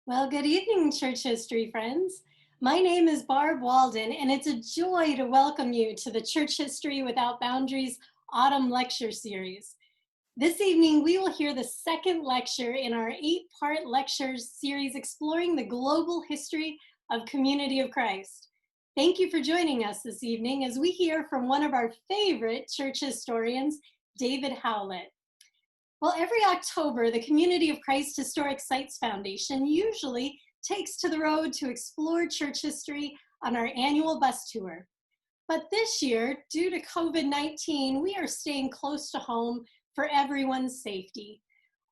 Well, good evening, church history friends. My name is Barb Walden, and it's a joy to welcome you to the Church History Without Boundaries Autumn Lecture Series. This evening, we will hear the second lecture in our 8-part lecture series exploring the global history of Community of Christ. Thank you for joining us this evening as we hear from one of our favorite church historians, David Howlett. Well, every October, the Community of Christ Historic Sites Foundation usually takes to the road to explore church history on our annual bus tour. But this year, due to COVID-19, we are staying close to home for everyone's safety.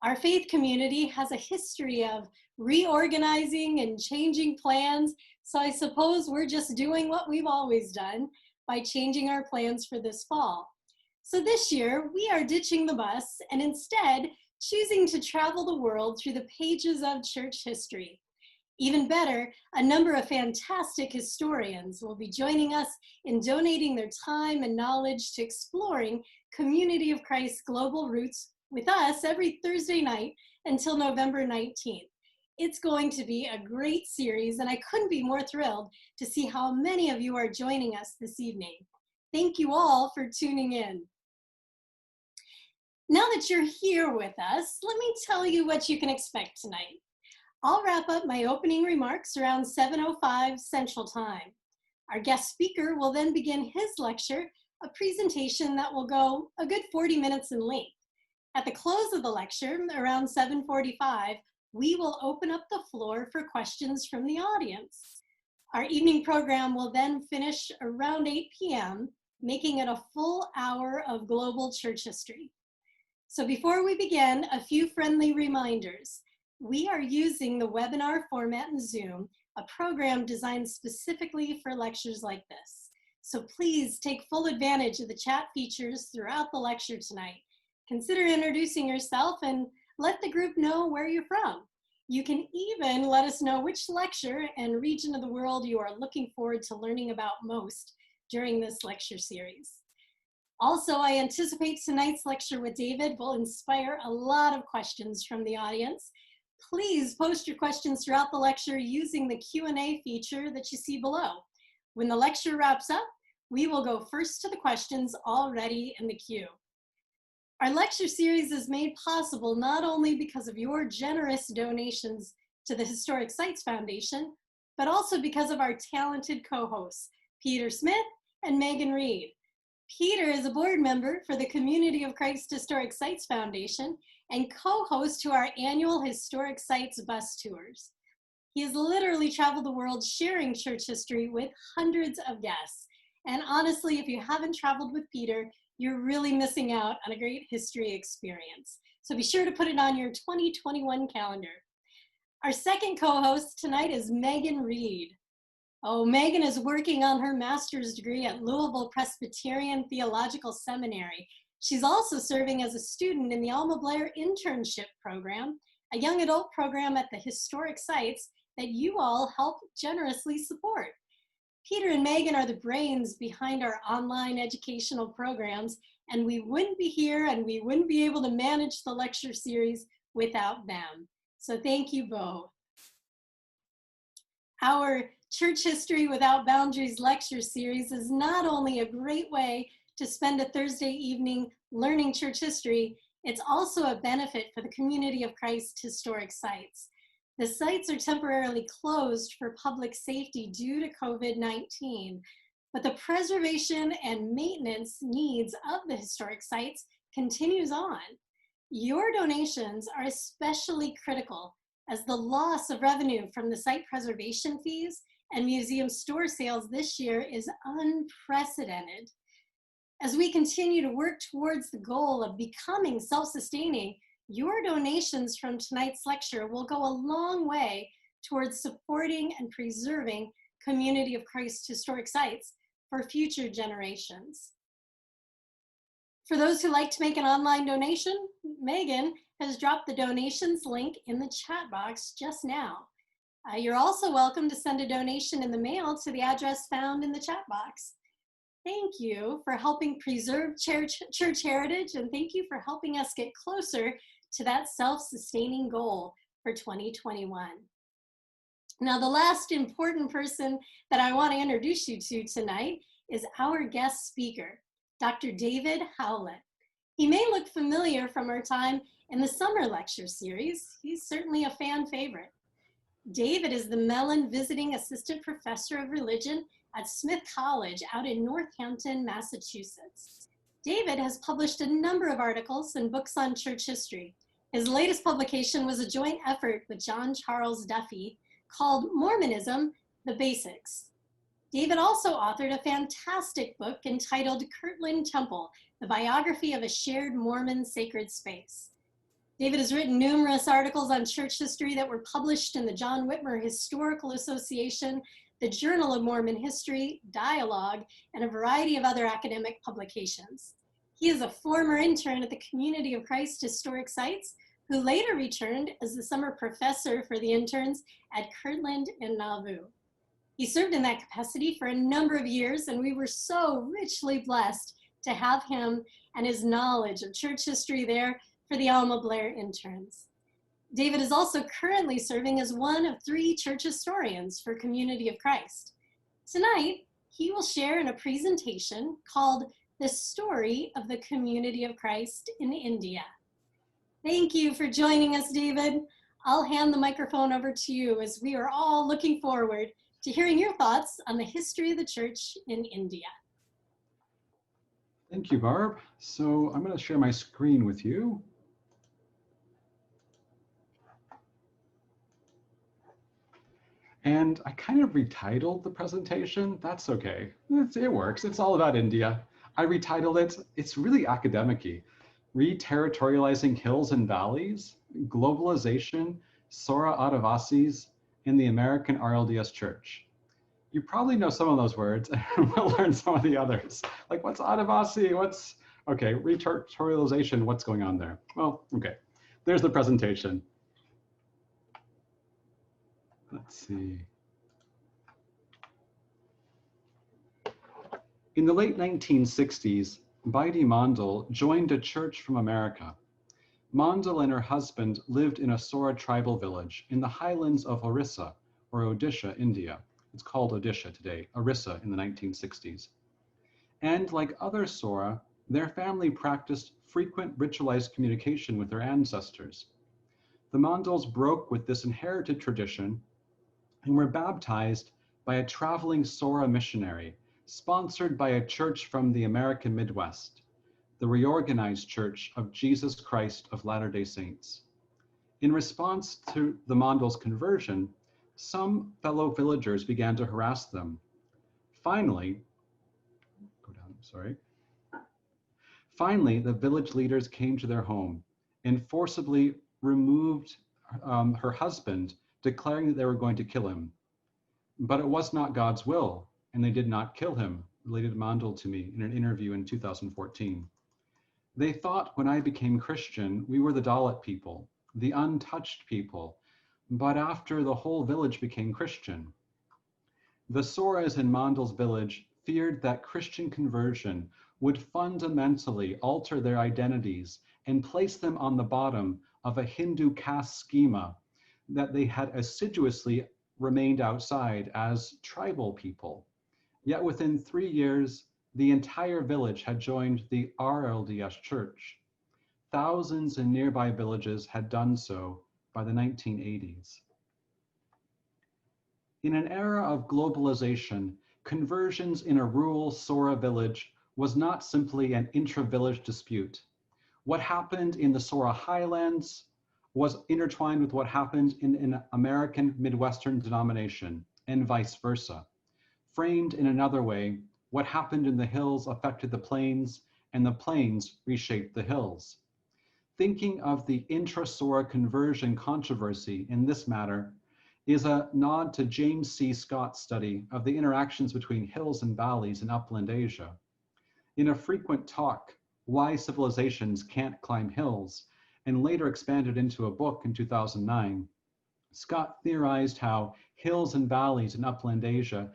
Our faith community has a history of reorganizing and changing plans, so I suppose we're just doing what we've always done by changing our plans for this fall. So this year, we are ditching the bus and instead choosing to travel the world through the pages of church history. Even better, a number of fantastic historians will be joining us in donating their time and knowledge to exploring Community of Christ's global roots with us every Thursday night until November 19th. It's going to be a great series, and I couldn't be more thrilled to see how many of you are joining us this evening. Thank you all for tuning in. Now that you're here with us, let me tell you what you can expect tonight. I'll wrap up my opening remarks around 7:05 Central Time. Our guest speaker will then begin his lecture, a presentation that will go a good 40 minutes in length. At the close of the lecture, around 7:45, we will open up the floor for questions from the audience. Our evening program will then finish around 8 p.m., making it a full hour of global church history. So before we begin, a few friendly reminders. We are using the webinar format in Zoom, a program designed specifically for lectures like this. So please take full advantage of the chat features throughout the lecture tonight. Consider introducing yourself and let the group know where you're from. You can even let us know which lecture and region of the world you are looking forward to learning about most during this lecture series. Also, I anticipate tonight's lecture with David will inspire a lot of questions from the audience. Please post your questions throughout the lecture using the Q&A feature that you see below. When the lecture wraps up, we will go first to the questions already in the queue. Our lecture series is made possible not only because of your generous donations to the Historic Sites Foundation, but also because of our talented co-hosts, Peter Smith and Megan Reed. Peter is a board member for the Community of Christ Historic Sites Foundation and co-host to our annual Historic Sites bus tours. He has literally traveled the world sharing church history with hundreds of guests. And honestly, if you haven't traveled with Peter, you're really missing out on a great history experience. So be sure to put it on your 2021 calendar. Our second co-host tonight is Megan Reed. Oh, Megan is working on her master's degree at Louisville Presbyterian Theological Seminary. She's also serving as a student in the Alma Blair Internship Program, a young adult program at the Historic Sites that you all help generously support. Peter and Megan are the brains behind our online educational programs, and we wouldn't be here and we wouldn't be able to manage the lecture series without them. So thank you both. Our Church History Without Boundaries lecture series is not only a great way to spend a Thursday evening learning church history, it's also a benefit for the Community of Christ Historic Sites. The sites are temporarily closed for public safety due to COVID-19, but the preservation and maintenance needs of the historic sites continues on. Your donations are especially critical as the loss of revenue from the site preservation fees and museum store sales this year is unprecedented. As we continue to work towards the goal of becoming self-sustaining, your donations from tonight's lecture will go a long way towards supporting and preserving Community of Christ historic sites for future generations. For those who like to make an online donation, Megan has dropped the donations link in the chat box just now. You're also welcome to send a donation in the mail to the address found in the chat box. Thank you for helping preserve church heritage, and thank you for helping us get closer to that self-sustaining goal for 2021. Now, the last important person that I want to introduce you to tonight is our guest speaker, Dr. David Howlett. He may look familiar from our time in the summer lecture series. He's certainly a fan favorite. David is the Mellon Visiting Assistant Professor of Religion at Smith College out in Northampton, Massachusetts. David has published a number of articles and books on church history. His latest publication was a joint effort with John Charles Duffy called Mormonism, The Basics. David also authored a fantastic book entitled Kirtland Temple, the biography of a shared Mormon sacred space. David has written numerous articles on church history that were published in the John Whitmer Historical Association, the Journal of Mormon History, Dialogue, and a variety of other academic publications. He is a former intern at the Community of Christ Historic Sites, who later returned as the summer professor for the interns at Kirtland and Nauvoo. He served in that capacity for a number of years, and we were so richly blessed to have him and his knowledge of church history there for the Alma Blair interns. David is also currently serving as one of 3 church historians for Community of Christ. Tonight, he will share in a presentation called The Story of the Community of Christ in India. Thank you for joining us, David. I'll hand the microphone over to you as we are all looking forward to hearing your thoughts on the history of the church in India. Thank you, Barb. So I'm going to share my screen with you. And I kind of retitled the presentation. That's okay. It works. It's all about India. I retitled it. It's really academic-y. Reterritorializing Hills and Valleys, Globalization, SORA Adavasis, in the American RLDS Church. You probably know some of those words, and we'll learn some of the others. Like, what's Adivasi? What's, okay, reterritorialization, what's going on there? Well, okay, there's the presentation. Let's see. In the late 1960s, BAIDI Mandal joined a church from America. Mandal and her husband lived in a SORA tribal village in the highlands of Orissa, or Odisha, India. It's called Odisha today, Orissa in the 1960s. And like other SORA, their family practiced frequent ritualized communication with their ancestors. The Mandals broke with this inherited tradition and were baptized by a traveling SORA missionary, sponsored by a church from the American Midwest, the Reorganized Church of Jesus Christ of Latter-day Saints. In response to the Mandals' conversion, some fellow villagers began to harass them. Finally, the village leaders came to their home and forcibly removed her husband, declaring that they were going to kill him. But it was not God's will, and they did not kill him, related Mandal to me in an interview in 2014. They thought when I became Christian, we were the Dalit people, the untouched people, but after the whole village became Christian. The Soras in Mandal's village feared that Christian conversion would fundamentally alter their identities and place them on the bottom of a Hindu caste schema that they had assiduously remained outside as tribal people. Yet within 3 years, the entire village had joined the RLDS church. Thousands in nearby villages had done so by the 1980s. In an era of globalization, conversions in a rural SORA village was not simply an intra-village dispute. What happened in the SORA highlands was intertwined with what happened in an American Midwestern denomination, and vice versa. Framed in another way, what happened in the hills affected the plains, and the plains reshaped the hills. Thinking of the intra-SORA conversion controversy in this matter is a nod to James C. Scott's study of the interactions between hills and valleys in upland Asia. In a frequent talk, Why Civilizations Can't Climb Hills, and later expanded into a book in 2009, Scott theorized how hills and valleys in upland Asia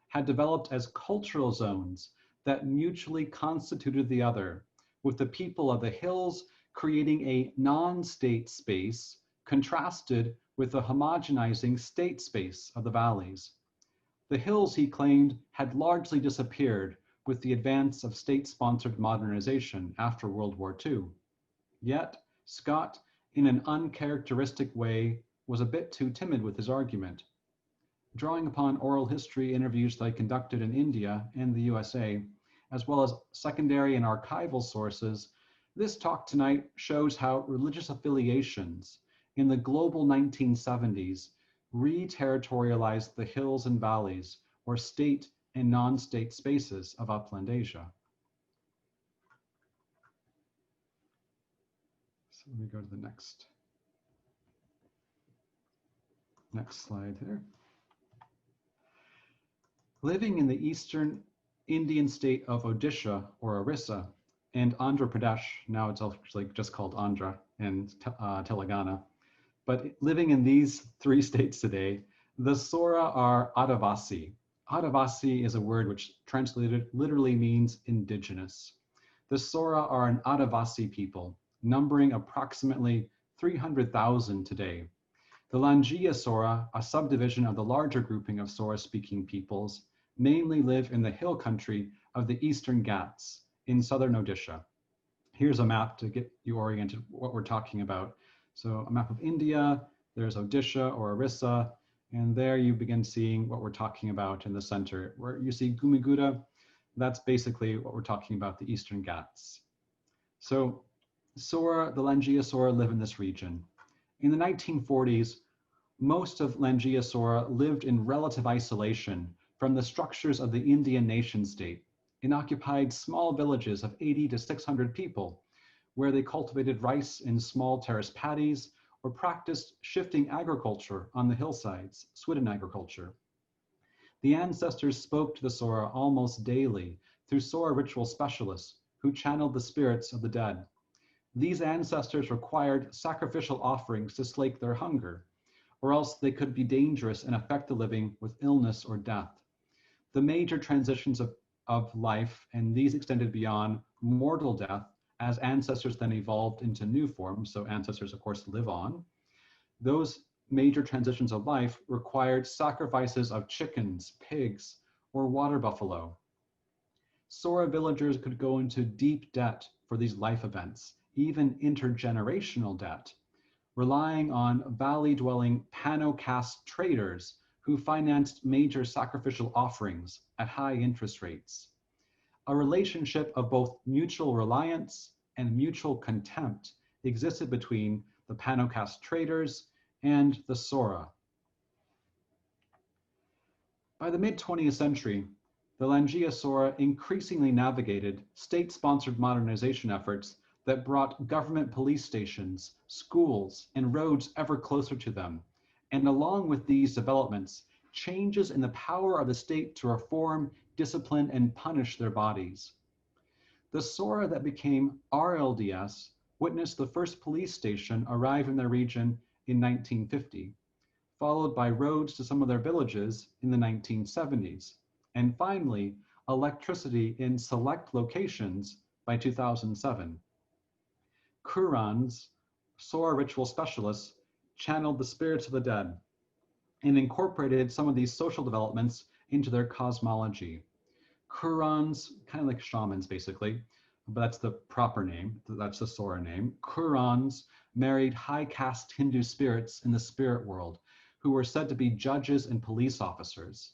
had developed as cultural zones that mutually constituted the other, with the people of the hills creating a non-state space contrasted with the homogenizing state space of the valleys. The hills, he claimed, had largely disappeared with the advance of state-sponsored modernization after World War II. Yet, Scott, in an uncharacteristic way, was a bit too timid with his argument. Drawing upon oral history interviews that I conducted in India and the USA, as well as secondary and archival sources, this talk tonight shows how religious affiliations in the global 1970s re-territorialized the hills and valleys, or state and non-state spaces of upland Asia. So let me go to the next slide here. Living in the eastern Indian state of Odisha or Orissa and Andhra Pradesh, now it's actually just called Andhra and Telangana, but living in these three states today, the SORA are Adivasi. Adivasi is a word which translated literally means indigenous. The SORA are an Adivasi people, numbering approximately 300,000 today. The Langia SORA, a subdivision of the larger grouping of SORA-speaking peoples, mainly live in the hill country of the Eastern Ghats in southern Odisha. Here's a map to get you oriented what we're talking about. So a map of India, there's Odisha or Orissa, and there you begin seeing what we're talking about in the center. Where you see Gumiguda, that's basically what we're talking about, the Eastern Ghats. So SORA, the Langia SORA live in this region. In the 1940s, most of Langia SORA lived in relative isolation from the structures of the Indian nation state and occupied small villages of 80 to 600 people, where they cultivated rice in small terrace paddies or practiced shifting agriculture on the hillsides, swidden agriculture. The ancestors spoke to the SORA almost daily through SORA ritual specialists who channeled the spirits of the dead. These ancestors required sacrificial offerings to slake their hunger, or else they could be dangerous and affect the living with illness or death. The major transitions of life, and these extended beyond mortal death as ancestors then evolved into new forms, so ancestors of course live on. Those major transitions of life required sacrifices of chickens, pigs, or water buffalo. SORA villagers could go into deep debt for these life events, even intergenerational debt, relying on valley-dwelling Pano caste traders who financed major sacrificial offerings at high interest rates. A relationship of both mutual reliance and mutual contempt existed between the Pano caste traders and the SORA. By the mid-20th century, the Langia SORA increasingly navigated state-sponsored modernization efforts that brought government police stations, schools, and roads ever closer to them. And along with these developments, changes in the power of the state to reform, discipline, and punish their bodies. The SORA that became RLDS witnessed the first police station arrive in their region in 1950, followed by roads to some of their villages in the 1970s, and finally, electricity in select locations by 2007. Kurans, SORA ritual specialists, channeled the spirits of the dead and incorporated some of these social developments into their cosmology. Kurans, kind of like shamans basically, but that's the proper name, that's the SORA name. Kurans married high caste Hindu spirits in the spirit world who were said to be judges and police officers.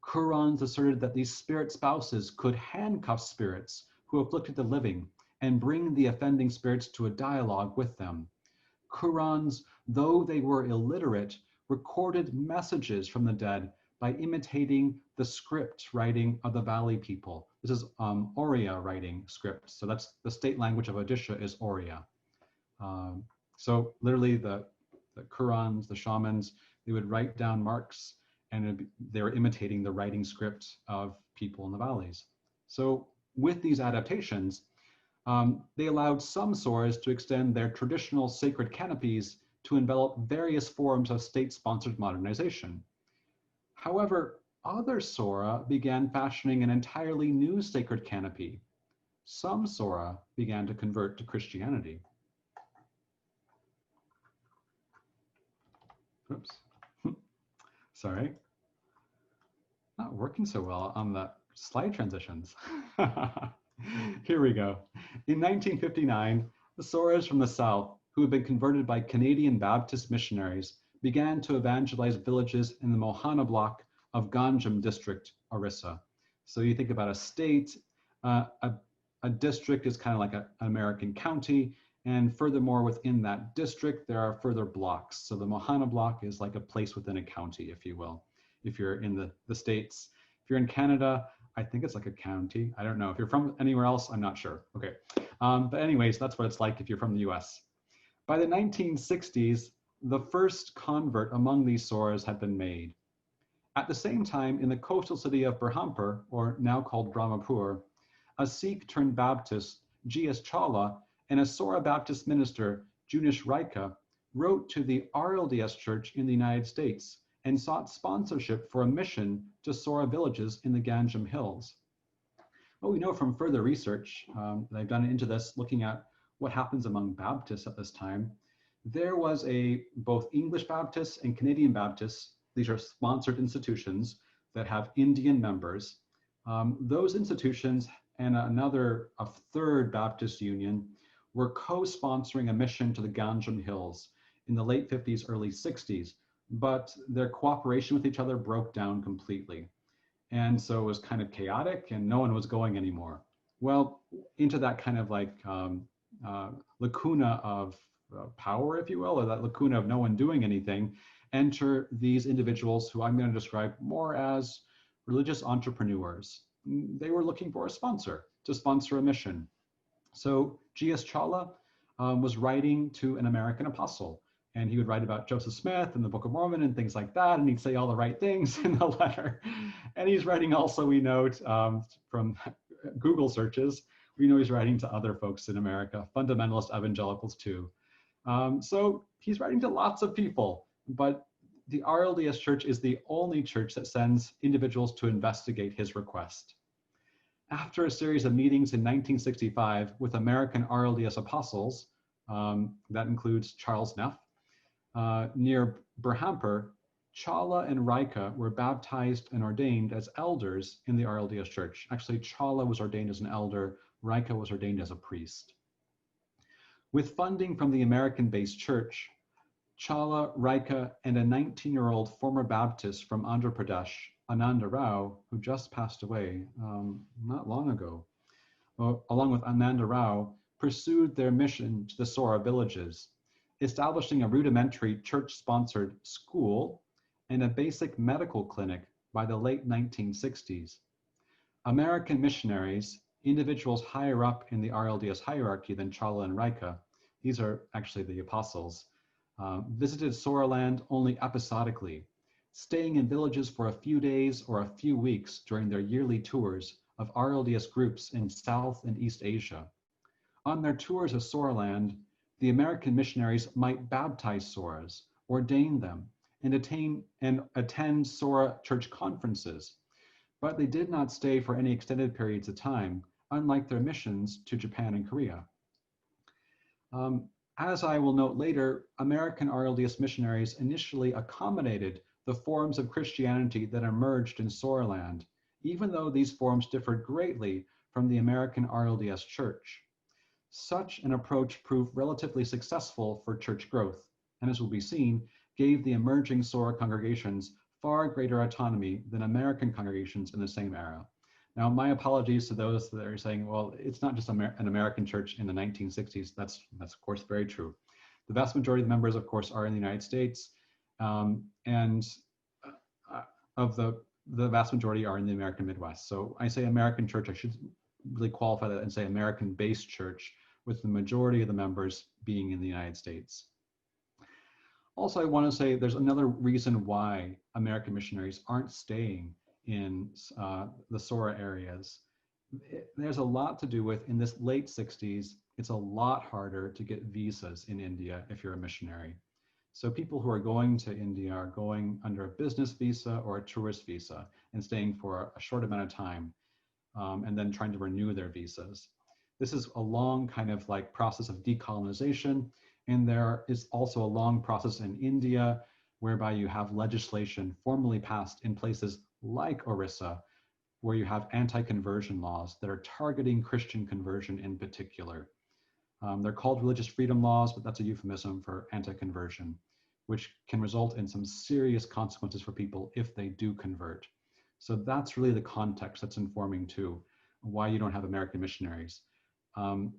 Kurans asserted that these spirit spouses could handcuff spirits who afflicted the living and bring the offending spirits to a dialogue with them. Kurans, though they were illiterate, recorded messages from the dead by imitating the script writing of the valley people. This is Oriya writing script. So that's the state language of Odisha is Oriya. So literally the Kurans, the shamans, they would write down marks and they were imitating the writing script of people in the valleys. So with these adaptations, they allowed some SORAs to extend their traditional sacred canopies to envelop various forms of state-sponsored modernization. However, other SORA began fashioning an entirely new sacred canopy. Some SORA began to convert to Christianity. Oops. Sorry. Not working so well on the slide transitions. Here we go. In 1959, the SORAs from the South, who had been converted by Canadian Baptist missionaries, began to evangelize villages in the Mohana block of Ganjam district, Orissa. So you think about a state, a district is kind of like an American county, and furthermore within that district, there are further blocks. So the Mohana block is like a place within a county, if you will, if you're in the States. If you're in Canada, I think it's like a county. I don't know. If you're from anywhere else, I'm not sure. Okay. But anyways, that's what it's like if you're from the US. By the 1960s, the first convert among these SORAs had been made. At the same time, in the coastal city of Berhampur, or now called Brahmapur, a Sikh turned Baptist, G.S. Chawla, and a SORA Baptist minister, Junish Raika, wrote to the RLDS Church in the United States and sought sponsorship for a mission to SORA villages in the Ganjam Hills. What we know from further research that I've done into this, looking at what happens among Baptists at this time, there was both English Baptists and Canadian Baptists. These are sponsored institutions that have Indian members. Those institutions and a third Baptist union were co-sponsoring a mission to the Ganjam Hills in the late 50s, early 60s, but their cooperation with each other broke down completely. And so it was kind of chaotic and no one was going anymore. Well, into that kind of like lacuna of power, if you will, or that lacuna of no one doing anything, enter these individuals who I'm going to describe more as religious entrepreneurs. They were looking for a sponsor to sponsor a mission. So G.S. Chawla was writing to an American apostle, and he would write about Joseph Smith and the Book of Mormon and things like that, and he'd say all the right things in the letter. And he's writing also, we note from Google searches, we know he's writing to other folks in America, fundamentalist evangelicals too. So he's writing to lots of people, but the RLDS Church is the only church that sends individuals to investigate his request. After a series of meetings in 1965 with American RLDS apostles, that includes Charles Neff, near Berhampur, Chawla and Raika were baptized and ordained as elders in the RLDS Church. Actually, Chawla was ordained as an elder, Raika was ordained as a priest. With funding from the American-based church, Chawla, Raika, and a 19-year-old former Baptist from Andhra Pradesh, Ananda Rao, who just passed away not long ago, along with Ananda Rao, pursued their mission to the SORA villages, establishing a rudimentary church-sponsored school and a basic medical clinic by the late 1960s. American missionaries, individuals higher up in the RLDS hierarchy than Chawla and Raika, these are actually the apostles, visited SORA land only episodically, staying in villages for a few days or a few weeks during their yearly tours of RLDS groups in South and East Asia. On their tours of SORA land, the American missionaries might baptize SORAs, ordain them, and attend SORA church conferences, but they did not stay for any extended periods of time, unlike their missions to Japan and Korea. As I will note later, American RLDS missionaries initially accommodated the forms of Christianity that emerged in SORA land, even though these forms differed greatly from the American RLDS Church. Such an approach proved relatively successful for church growth, and as will be seen, gave the emerging SORA congregations far greater autonomy than American congregations in the same era. Now, my apologies to those that are saying, well, it's not just an American church in the 1960s. That's of course very true. The vast majority of the members, of course, are in the United States, and of the vast majority are in the American Midwest. So I say American church, I should really qualify that and say American-based church, with the majority of the members being in the United States. Also, I want to say there's another reason why American missionaries aren't staying in the SORA areas. There's a lot to do with, in this late 60s, it's a lot harder to get visas in India if you're a missionary. So people who are going to India are going under a business visa or a tourist visa and staying for a short amount of time and then trying to renew their visas. This is a long kind of like process of decolonization. And there is also a long process in India whereby you have legislation formally passed in places like Orissa, where you have anti-conversion laws that are targeting Christian conversion in particular. They're called religious freedom laws, but that's a euphemism for anti-conversion, which can result in some serious consequences for people if they do convert. So that's really the context that's informing too why you don't have American missionaries. In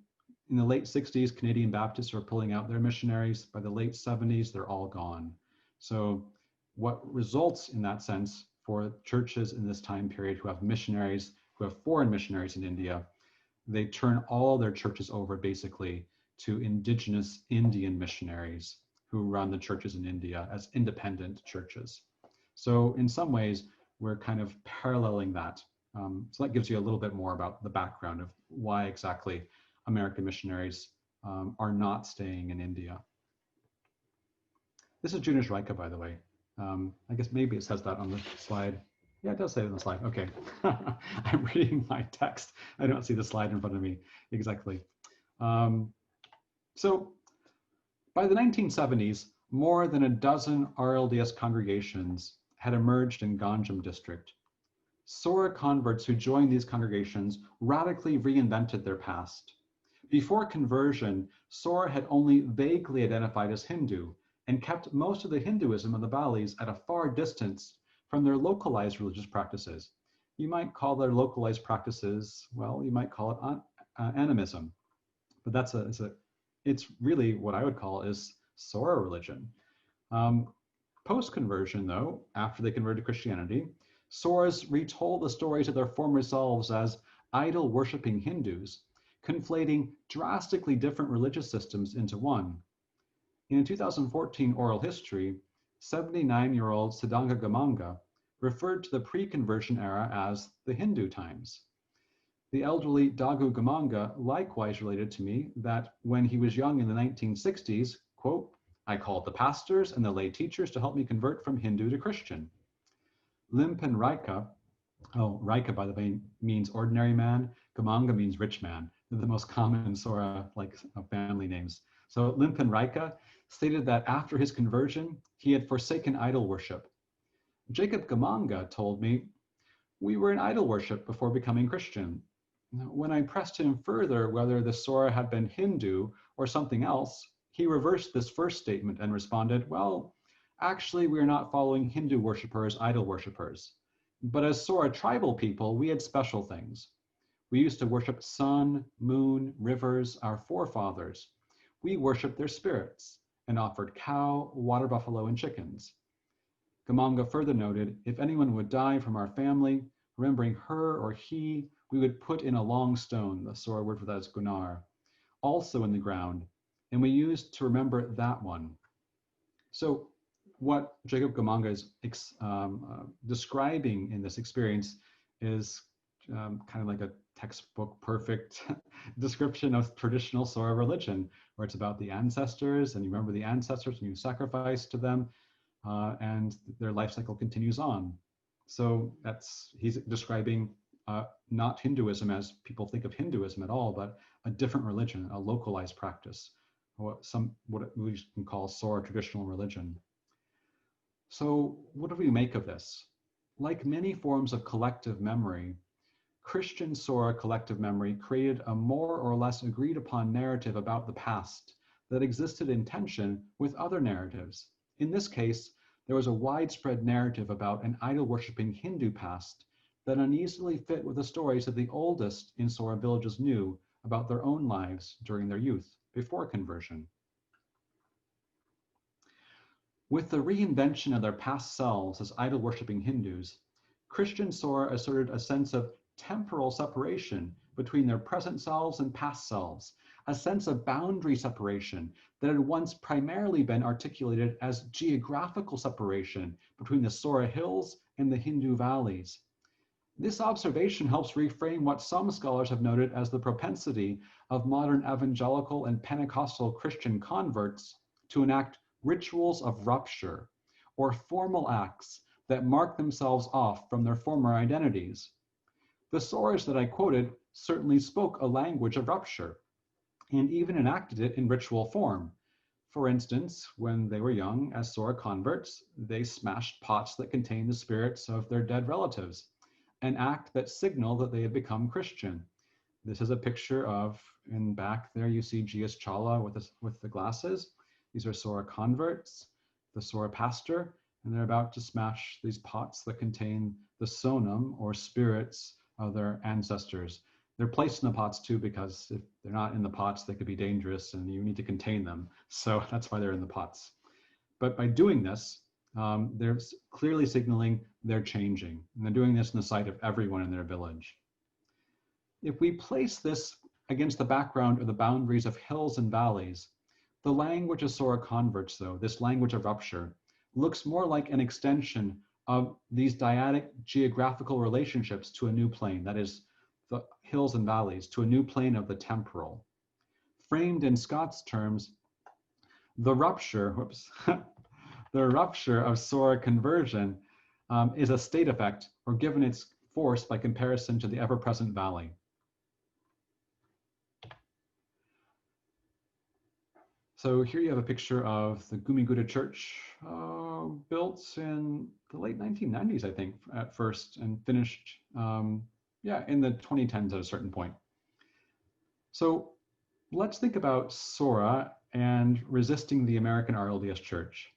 the late 60s, Canadian Baptists were pulling out their missionaries. By the late 70s, they're all gone. So what results in that sense for churches in this time period who have missionaries, who have foreign missionaries in India, they turn all their churches over basically to indigenous Indian missionaries who run the churches in India as independent churches. So in some ways, we're kind of paralleling that. So that gives you a little bit more about the background of why exactly American missionaries are not staying in India. This is Junius Reika, by the way. I guess maybe it says that on the slide. Yeah, it does say it on the slide. Okay. I'm reading my text. I don't see the slide in front of me exactly. So by the 1970s, more than a dozen RLDS congregations had emerged in Ganjam district. SORA converts who joined these congregations radically reinvented their past. Before conversion, SORA had only vaguely identified as Hindu and kept most of the Hinduism of the valleys at a far distance from their localized religious practices. You might call their localized practices, well, you might call it animism, but it's really what I would call is SORA religion. Post-conversion though, after they converted to Christianity, SORAs retold the stories of their former selves as idol-worshipping Hindus, conflating drastically different religious systems into one. In a 2014 oral history, 79-year-old Siddhanga Gamanga referred to the pre-conversion era as the Hindu times. The elderly Dagu Gamanga likewise related to me that when he was young in the 1960s, quote, I called the pastors and the lay teachers to help me convert from Hindu to Christian. Limpan Raika, Raika by the way means ordinary man, Gamanga means rich man. They're the most common SORA family names. So Limpan Raika stated that after his conversion, he had forsaken idol worship. Jacob Gamanga told me, we were in idol worship before becoming Christian. When I pressed him further whether the SORA had been Hindu or something else, he reversed this first statement and responded, well, actually we are not following Hindu worshippers, idol worshippers. But as SORA tribal people, we had special things. We used to worship sun, moon, rivers, our forefathers. We worshiped their spirits and offered cow, water buffalo, and chickens. Gamanga further noted, if anyone would die from our family, remembering her or he, we would put in a long stone, the SORA word for that is gunar, also in the ground, and we used to remember that one. So what Jacob Gamanga is describing in this experience is kind of like a textbook perfect description of traditional SORA religion, where it's about the ancestors and you remember the ancestors and you sacrifice to them and their life cycle continues on. So he's describing not Hinduism as people think of Hinduism at all, but a different religion, a localized practice, what we can call SORA traditional religion. So what do we make of this? Like many forms of collective memory, Christian SORA collective memory created a more or less agreed upon narrative about the past that existed in tension with other narratives. In this case, there was a widespread narrative about an idol-worshipping Hindu past that uneasily fit with the stories that the oldest in SORA villages knew about their own lives during their youth, before conversion. With the reinvention of their past selves as idol-worshipping Hindus, Christian SORA asserted a sense of temporal separation between their present selves and past selves, a sense of boundary separation that had once primarily been articulated as geographical separation between the SORA hills and the Hindu valleys. This observation helps reframe what some scholars have noted as the propensity of modern evangelical and Pentecostal Christian converts to enact rituals of rupture, or formal acts that mark themselves off from their former identities. The SORAs that I quoted certainly spoke a language of rupture, and even enacted it in ritual form. For instance, when they were young, as SORA converts, they smashed pots that contained the spirits of their dead relatives, an act that signaled that they had become Christian. This is a picture of, in back there, you see G.S. Chawla with the glasses. These are SORA converts, the SORA pastor, and they're about to smash these pots that contain the sonam, or spirits, of their ancestors. They're placed in the pots too because if they're not in the pots, they could be dangerous and you need to contain them. So that's why they're in the pots. But by doing this, they're clearly signaling they're changing. And they're doing this in the sight of everyone in their village. If we place this against the background of the boundaries of hills and valleys, the language of SORA converts, though, this language of rupture, looks more like an extension of these dyadic geographical relationships to a new plane, that is, the hills and valleys, to a new plane of the temporal. Framed in Scott's terms, the rupture, the rupture of SORA conversion is a state effect, or given its force by comparison to the ever-present valley. So here you have a picture of the Gumiguda Church, built in the late 1990s, I think, at first, and finished, in the 2010s at a certain point. So let's think about SORA and resisting the American RLDS Church.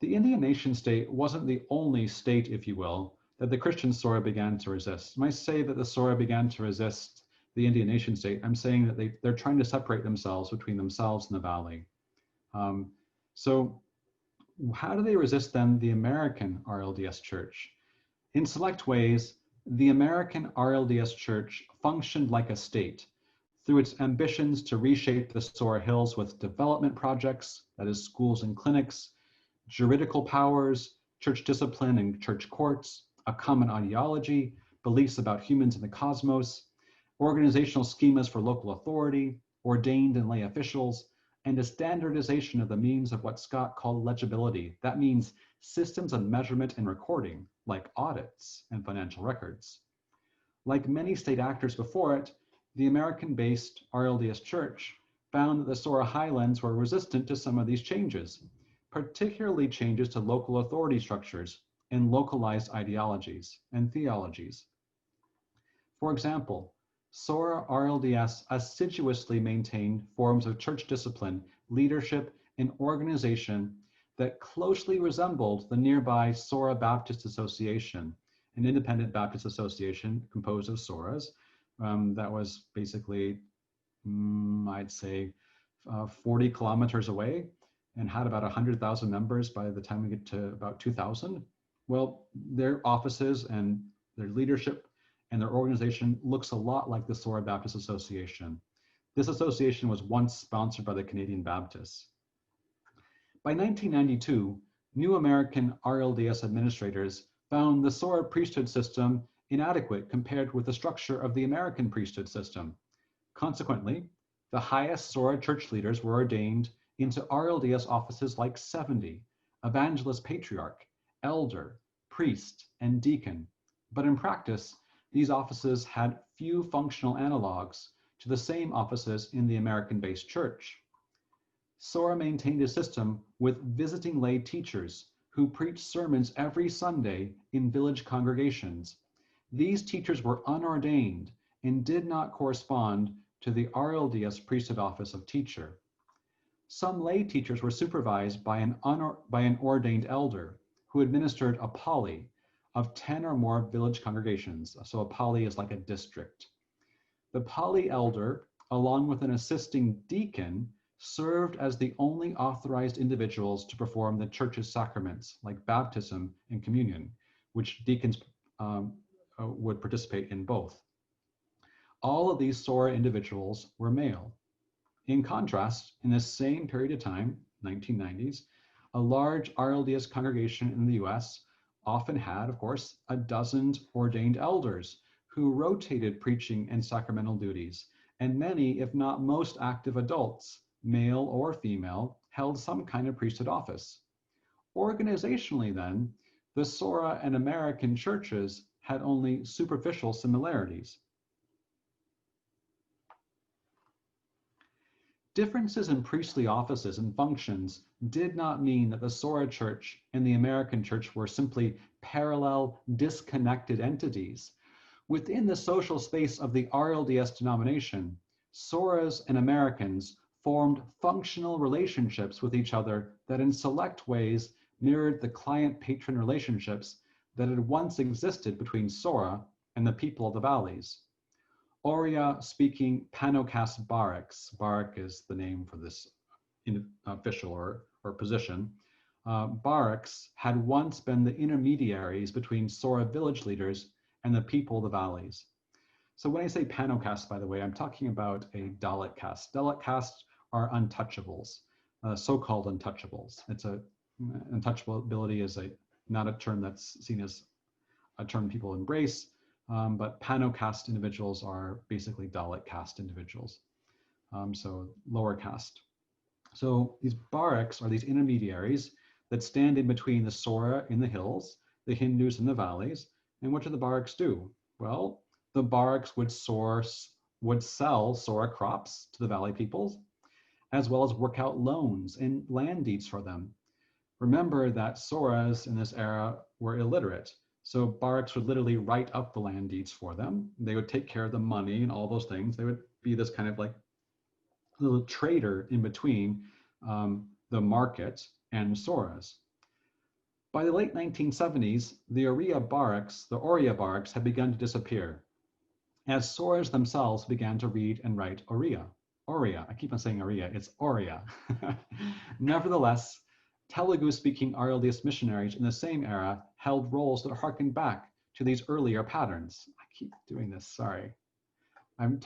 The Indian nation state wasn't the only state, if you will, that the Christian SORA began to resist. When I say that the SORA began to resist the Indian nation state, I'm saying that they're trying to separate themselves between themselves and the valley. So how do they resist then the American RLDS Church? In select ways, the American RLDS Church functioned like a state through its ambitions to reshape the SORA Hills with development projects, that is schools and clinics, juridical powers, church discipline and church courts, a common ideology, beliefs about humans and the cosmos, organizational schemas for local authority, ordained and lay officials, and a standardization of the means of what Scott called legibility. That means systems of measurement and recording, like audits and financial records. Like many state actors before it, the American-based RLDS Church found that the SORA Highlands were resistant to some of these changes, particularly changes to local authority structures and localized ideologies and theologies. For example, SORA RLDS assiduously maintained forms of church discipline, leadership, and organization that closely resembled the nearby SORA Baptist Association, an independent Baptist association composed of SORAs. That was basically, I'd say, 40 kilometers away and had about 100,000 members by the time we get to about 2000. Well, their offices and their leadership and their organization looks a lot like the SORA Baptist Association. This association was once sponsored by the Canadian Baptists. By 1992, new American RLDS administrators found the SORA priesthood system inadequate compared with the structure of the American priesthood system. Consequently, the highest SORA church leaders were ordained into RLDS offices like 70, evangelist patriarch, elder, priest, and deacon. But in practice, these offices had few functional analogs to the same offices in the American-based church. SORA maintained a system with visiting lay teachers who preached sermons every Sunday in village congregations. These teachers were unordained and did not correspond to the RLDS priesthood office of teacher. Some lay teachers were supervised by an ordained elder who administered a poly of 10 or more village congregations. So a poly is like a district. The poly elder, along with an assisting deacon, served as the only authorized individuals to perform the church's sacraments, like baptism and communion, which deacons would participate in both. All of these SORA individuals were male. In contrast, in the same period of time, 1990s, a large RLDS congregation in the US often had, of course, a dozen ordained elders who rotated preaching and sacramental duties, and many, if not most active adults, male or female, held some kind of priesthood office. Organizationally then, the SORA and American churches had only superficial similarities. Differences in priestly offices and functions did not mean that the SORA Church and the American Church were simply parallel, disconnected entities. Within the social space of the RLDS denomination, SORAs and Americans formed functional relationships with each other that in select ways mirrored the client-patron relationships that had once existed between SORA and the people of the valleys. Oria-speaking Panocast barracks, barrack is the name for this official or position, barracks had once been the intermediaries between SORA village leaders and the people of the valleys. So when I say Panocast, by the way, I'm talking about a Dalit caste. Dalit castes are untouchables, so-called untouchables. Untouchability is not a term that's seen as a term people embrace, but Panocast individuals are basically Dalit caste individuals, so lower caste. So these barracks are these intermediaries that stand in between the SORA in the hills, the Hindus in the valleys. And what do the barracks do? Well, the barracks would sell SORA crops to the valley peoples, as well as work out loans and land deeds for them. Remember that SORAs in this era were illiterate. So barracks would literally write up the land deeds for them. They would take care of the money and all those things. They would be this kind of like little trader in between the market and SORAs. By the late 1970s, the Oria barracks had begun to disappear as SORAs themselves began to read and write Oria. I keep on saying Oria, it's Oria. Nevertheless, Telugu-speaking RLDS missionaries in the same era held roles that harken back to these earlier patterns. I keep doing this, sorry. I have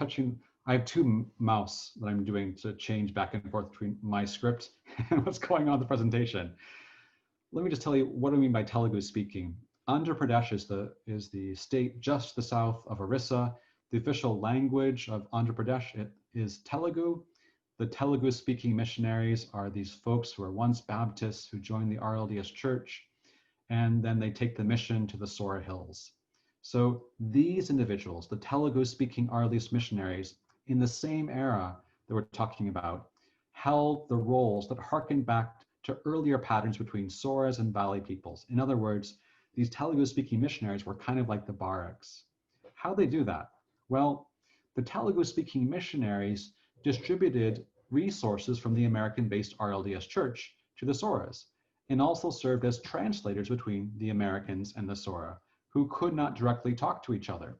two mouse that I'm doing to change back and forth between my script and what's going on in the presentation. Let me just tell you what I mean by Telugu-speaking. Andhra Pradesh is the state just to the south of Orissa. The official language of Andhra Pradesh is Telugu. The Telugu-speaking missionaries are these folks who are once Baptists who joined the RLDS Church, and then they take the mission to the SORA Hills. So these individuals, the Telugu-speaking RLDS missionaries, in the same era that we're talking about, held the roles that harken back to earlier patterns between SORAs and valley peoples. In other words, these Telugu-speaking missionaries were kind of like the barracks. How they do that? Well, the Telugu-speaking missionaries distributed resources from the American-based RLDS Church to the SORAs, and also served as translators between the Americans and the SORA, who could not directly talk to each other.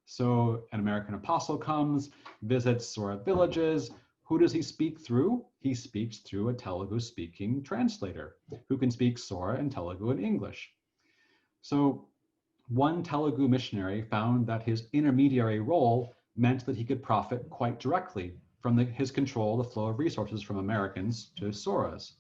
So an American apostle comes, visits SORA villages. Who does he speak through? He speaks through a Telugu-speaking translator who can speak SORA and Telugu and English. So one Telugu missionary found that his intermediary role meant that he could profit quite directly from his control of the flow of resources from Americans to SORAs.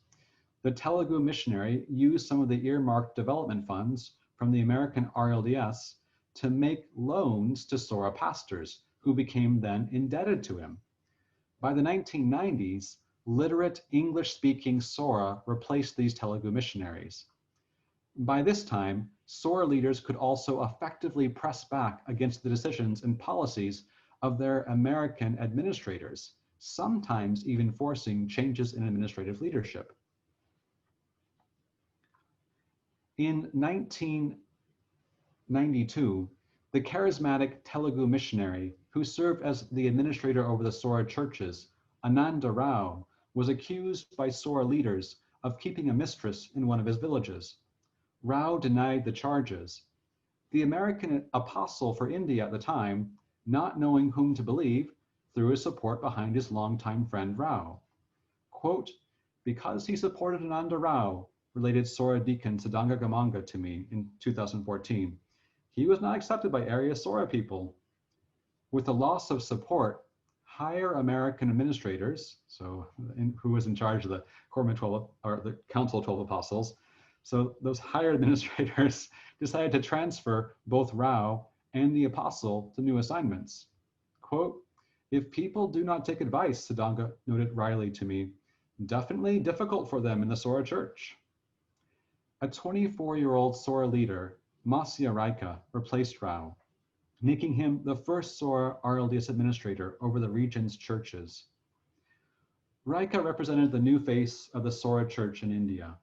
The Telugu missionary used some of the earmarked development funds from the American RLDS to make loans to SORA pastors, who became then indebted to him. By the 1990s, literate English-speaking SORA replaced these Telugu missionaries. By this time, SORA leaders could also effectively press back against the decisions and policies of their American administrators, sometimes even forcing changes in administrative leadership. In 1992, the charismatic Telugu missionary who served as the administrator over the SORA churches, Ananda Rao, was accused by SORA leaders of keeping a mistress in one of his villages. Rao denied the charges. The American apostle for India at the time, not knowing whom to believe, threw his support behind his longtime friend Rao. Quote, "Because he supported Ananda Rao," related SORA deacon Sadanga Gamanga to me in 2014, "he was not accepted by area SORA people." With the loss of support, higher American administrators, who was in charge of the Quorum of 12, or the Council of 12 Apostles, so those higher administrators decided to transfer both Rao and the apostle to new assignments. Quote, "If people do not take advice," Sadanga noted wryly to me, "definitely difficult for them in the SORA church." A 24-year-old SORA leader, Masya Raika, replaced Rao, making him the first SORA RLDS administrator over the region's churches. Raika represented the new face of the SORA Church in India.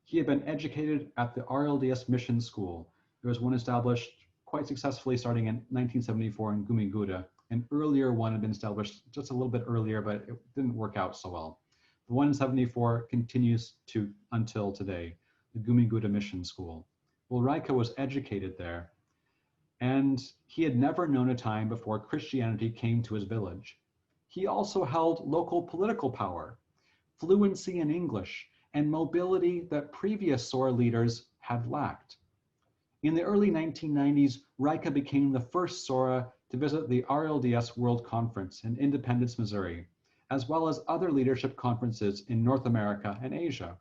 He had been educated at the RLDS Mission School. There was one established quite successfully starting in 1974 in Gumiguda. An earlier one had been established just a little bit earlier, but it didn't work out so well. The one in 74 continues until today, the Gumiguda Mission School. Well, Raika was educated there, and he had never known a time before Christianity came to his village. He also held local political power, fluency in English, and mobility that previous SORA leaders had lacked. In the early 1990s, Raika became the first SORA to visit the RLDS World Conference in Independence, Missouri, as well as other leadership conferences in North America and Asia.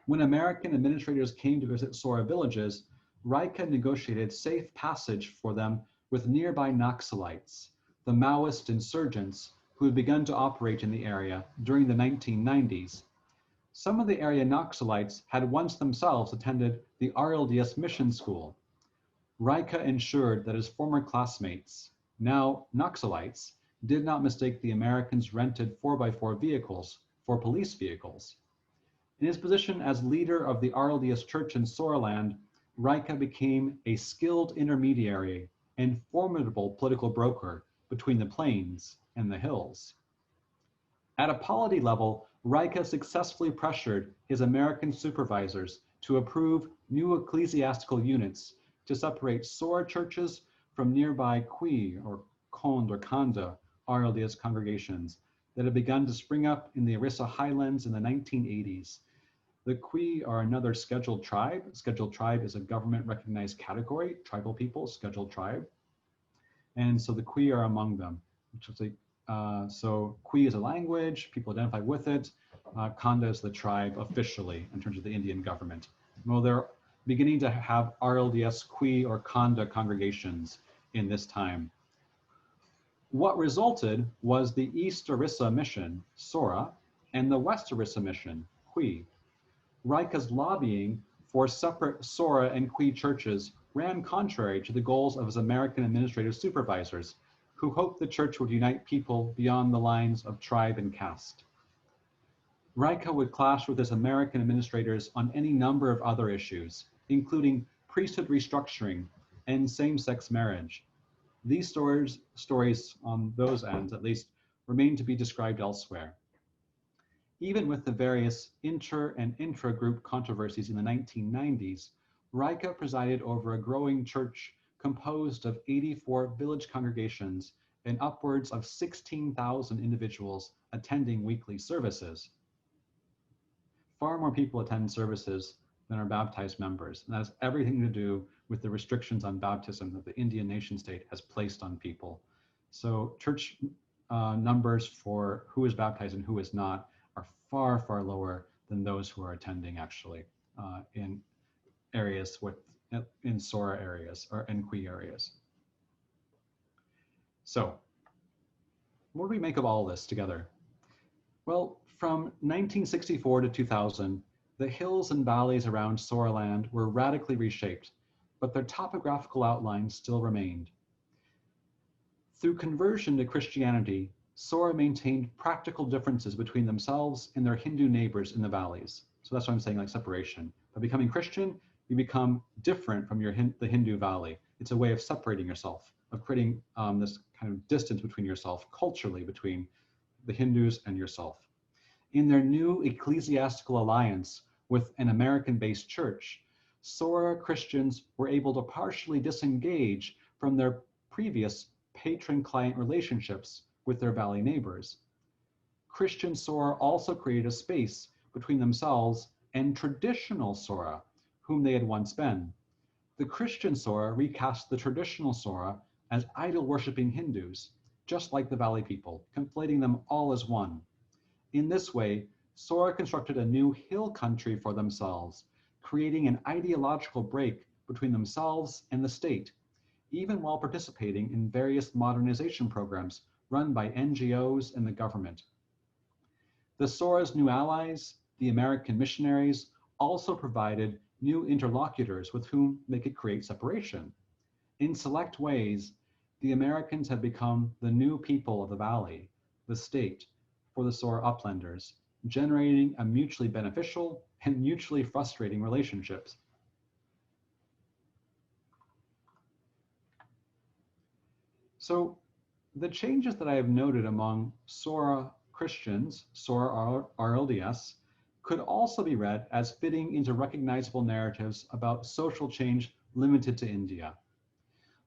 When American administrators came to visit SORA villages, Raika negotiated safe passage for them with nearby Naxalites, the Maoist insurgents who had begun to operate in the area during the 1990s. Some of the area Naxalites had once themselves attended the RLDS Mission School. Raika ensured that his former classmates, now Naxalites, did not mistake the Americans' rented 4x4 vehicles for police vehicles. In his position as leader of the RLDS Church in Soraland, Raika became a skilled intermediary and formidable political broker between the plains and the hills. At a polity level, Raika successfully pressured his American supervisors to approve new ecclesiastical units to separate SORA churches from nearby Kui or Kond or Kanda RLDS congregations that had begun to spring up in the Orissa Highlands in the 1980s. The Kui are another scheduled tribe. Scheduled tribe is a government recognized category, tribal people, scheduled tribe. And so the Kui are among them, which is so Kui is a language, people identify with it. Kanda is the tribe officially in terms of the Indian government. Well, they're beginning to have RLDS Kui or Kanda congregations in this time. What resulted was the East Orissa Mission, SORA, and the West Orissa Mission, Kui. Raika's lobbying for separate SORA and Kui churches ran contrary to the goals of his American administrative supervisors, who hoped the church would unite people beyond the lines of tribe and caste. Raika would clash with his American administrators on any number of other issues, including priesthood restructuring and same-sex marriage. These stories on those ends, at least, remain to be described elsewhere. Even with the various inter- and intra-group controversies in the 1990s, Raika presided over a growing church composed of 84 village congregations and upwards of 16,000 individuals attending weekly services. Far more people attend services than are baptized members, and that has everything to do with the restrictions on baptism that the Indian nation state has placed on people. So church numbers for who is baptized and who is not are far, far lower than those who are attending actually in areas in SORA areas or in Kui areas. So what do we make of all this together? Well, from 1964 to 2000, the hills and valleys around Soraland were radically reshaped, but their topographical outlines still remained. Through conversion to Christianity, SORA maintained practical differences between themselves and their Hindu neighbors in the valleys. So that's what I'm saying, like separation. By becoming Christian, you become different from the Hindu valley. It's a way of separating yourself, of creating this kind of distance between yourself, culturally between the Hindus and yourself. In their new ecclesiastical alliance with an American-based church, SORA Christians were able to partially disengage from their previous patron-client relationships with their valley neighbors. Christian SORA also created a space between themselves and traditional SORA, whom they had once been. The Christian SORA recast the traditional SORA as idol-worshipping Hindus, just like the valley people, conflating them all as one. In this way, SORA constructed a new hill country for themselves, creating an ideological break between themselves and the state, even while participating in various modernization programs run by NGOs and the government. The SORA's new allies, the American missionaries, also provided new interlocutors with whom they could create separation. In select ways, the Americans had become the new people of the valley, the state, for the SORA uplanders, generating a mutually beneficial and mutually frustrating relationships. So the changes that I have noted among SORA Christians, SORA RLDS, could also be read as fitting into recognizable narratives about social change limited to India.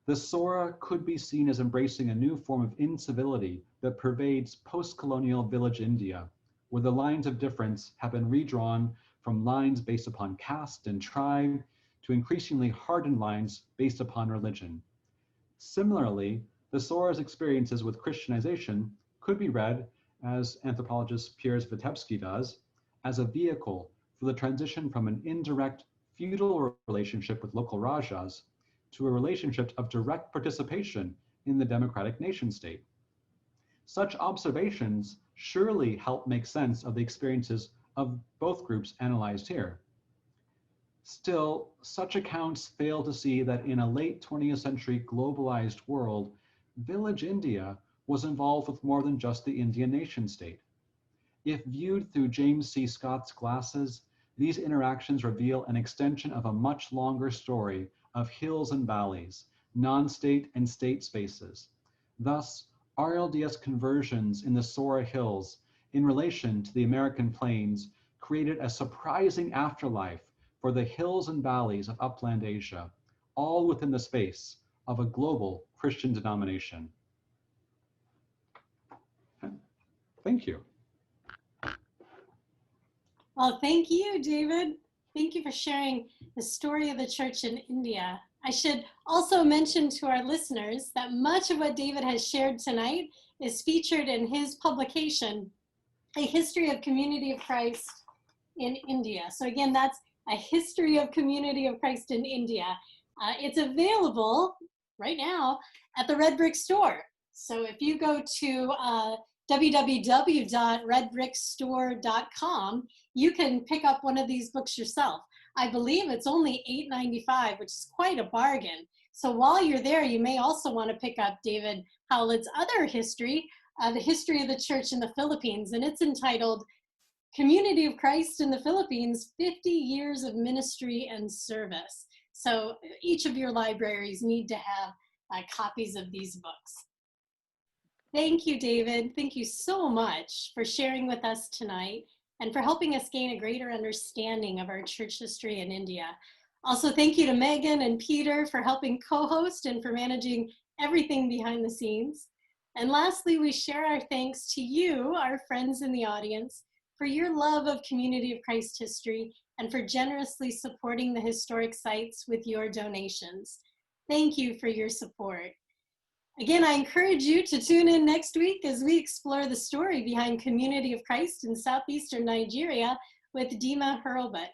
The SORA could be seen as embracing a new form of incivility that pervades post-colonial village India, where the lines of difference have been redrawn from lines based upon caste and tribe to increasingly hardened lines based upon religion. Similarly, the SORA's experiences with Christianization could be read, as anthropologist Piers Vitebsky does, as a vehicle for the transition from an indirect feudal relationship with local rajas to a relationship of direct participation in the democratic nation state. Such observations surely help make sense of the experiences of both groups analyzed here. Still, such accounts fail to see that in a late 20th century globalized world, village India was involved with more than just the Indian nation state. If viewed through James C. Scott's glasses, these interactions reveal an extension of a much longer story of hills and valleys, non-state and state spaces. Thus, RLDS conversions in the SORA Hills in relation to the American plains created a surprising afterlife for the hills and valleys of upland Asia, all within the space of a global Christian denomination. Thank you. Well, thank you, David. Thank you for sharing the story of the church in India. I should also mention to our listeners that much of what David has shared tonight is featured in his publication, A History of Community of Christ in India. So again, that's A History of Community of Christ in India. It's available right now at the Red Brick Store. So if you go to www.redbrickstore.com, you can pick up one of these books yourself. I believe it's only $8.95, which is quite a bargain. So while you're there, you may also want to pick up David Howlett's other history, the history of the church in the Philippines, and it's entitled Community of Christ in the Philippines, 50 Years of Ministry and Service. So each of your libraries need to have copies of these books. Thank you, David. Thank you so much for sharing with us tonight and for helping us gain a greater understanding of our church history in India. Also, thank you to Megan and Peter for helping co-host and for managing everything behind the scenes. And lastly, we share our thanks to you, our friends in the audience, for your love of Community of Christ history and for generously supporting the historic sites with your donations. Thank you for your support. Again, I encourage you to tune in next week as we explore the story behind Community of Christ in southeastern Nigeria with Dima Hurlbut.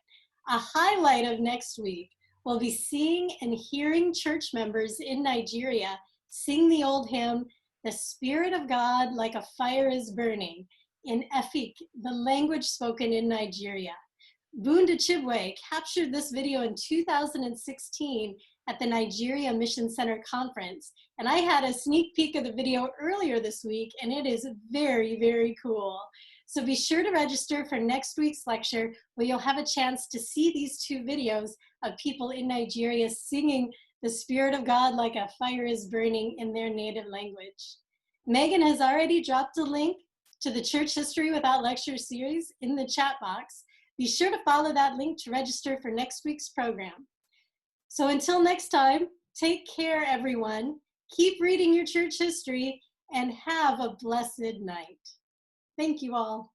A highlight of next week will be seeing and hearing church members in Nigeria sing the old hymn, "The Spirit of God like a fire is burning," in Efik, the language spoken in Nigeria. Bunda Chibwe captured this video in 2016 at the Nigeria Mission Center Conference. And I had a sneak peek of the video earlier this week, and it is very, very cool. So be sure to register for next week's lecture, where you'll have a chance to see these two videos of people in Nigeria singing "The Spirit of God like a fire is burning" in their native language. Megan has already dropped a link to the Church History Without Lecture series in the chat box. Be sure to follow that link to register for next week's program. So until next time, take care, everyone. Keep reading your church history and have a blessed night. Thank you all.